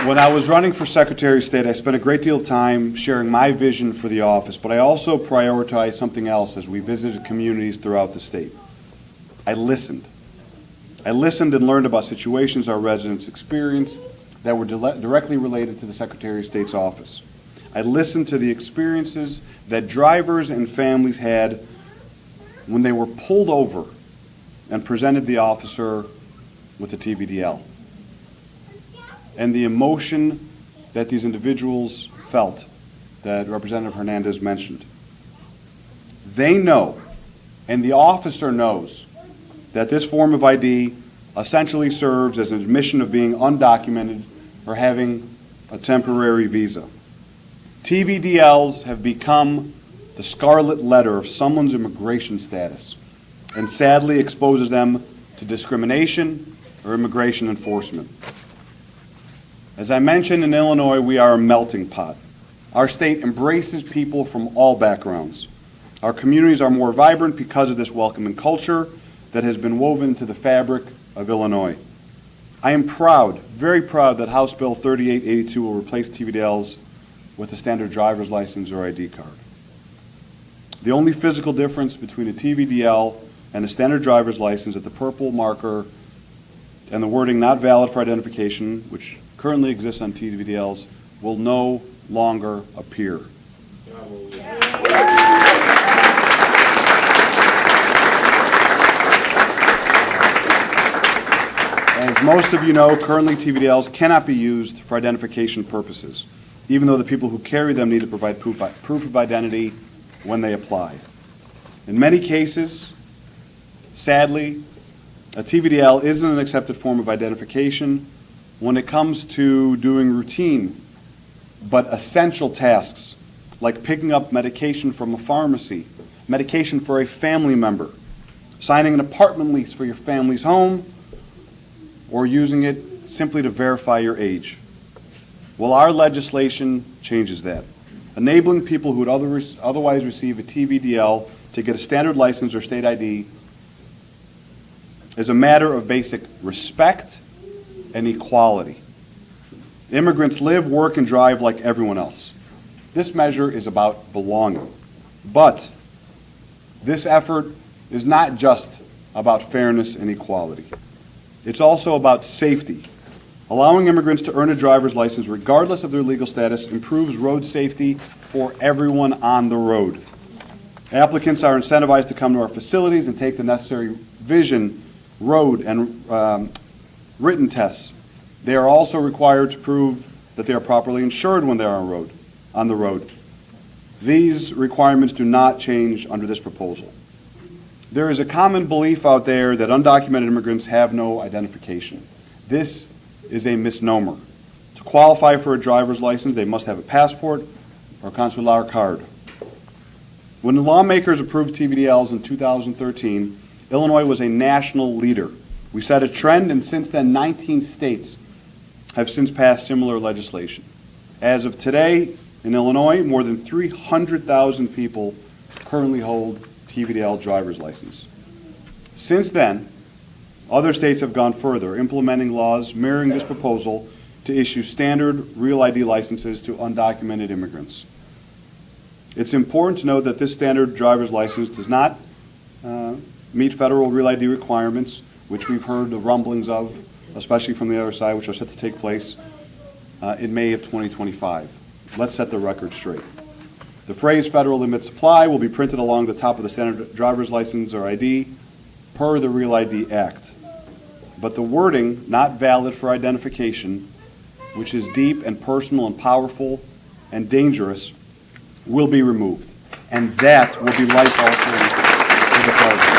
When I was running for Secretary of State, I spent a great deal of time sharing my vision for the office, but I also prioritized something else as we visited communities throughout the state. I listened. I listened and learned about situations our residents experienced that were directly related to the Secretary of State's office. I listened to the experiences that drivers and families had when they were pulled over and presented the officer with a TVDL, and the emotion that these individuals felt that Representative Hernandez mentioned. They know, and the officer knows, that this form of ID essentially serves as an admission of being undocumented or having a temporary visa. TVDLs have become the scarlet letter of someone's immigration status and sadly exposes them to discrimination or immigration enforcement. As I mentioned, in Illinois, we are a melting pot. Our state embraces people from all backgrounds. Our communities are more vibrant because of this welcoming culture that has been woven into the fabric of Illinois. I am proud, very proud, that House Bill 3882 will replace TVDLs with a standard driver's license or ID card. The only physical difference between a TVDL and a standard driver's license is the purple marker and the wording "not valid for identification," which currently exists on TVDLs, will no longer appear. As most of you know, currently TVDLs cannot be used for identification purposes, even though the people who carry them need to provide proof of identity when they apply. In many cases, sadly, a TVDL isn't an accepted form of identification when it comes to doing routine but essential tasks like picking up medication from a pharmacy, medication for a family member, signing an apartment lease for your family's home, or using it simply to verify your age. Well, our legislation changes that, enabling people who would otherwise receive a TVDL to get a standard license or state ID is a matter of basic respect and equality. Immigrants live, work, and drive like everyone else. This measure is about belonging. But this effort is not just about fairness and equality. It's also about safety. Allowing immigrants to earn a driver's license regardless of their legal status improves road safety for everyone on the road. Applicants are incentivized to come to our facilities and take the necessary vision, road, and written tests. They are also required to prove that they are properly insured when they are on the road. These requirements do not change under this proposal. There is a common belief out there that undocumented immigrants have no identification. This is a misnomer. To qualify for a driver's license, they must have a passport or consular card. When the lawmakers approved TVDLs in 2013, Illinois was a national leader. We set a trend, and since then, 19 states have since passed similar legislation. As of today, in Illinois, more than 300,000 people currently hold TVDL driver's license. Since then, other states have gone further, implementing laws mirroring this proposal to issue standard Real ID licenses to undocumented immigrants. It's important to note that this standard driver's license does not meet federal Real ID requirements, which we've heard the rumblings of, especially from the other side, which are set to take place in May of 2025. Let's set the record straight. The phrase "federal limits apply" will be printed along the top of the standard driver's license or ID per the Real ID Act. But the wording "not valid for identification," which is deep and personal and powerful and dangerous, will be removed. And that will be life-altering for the president.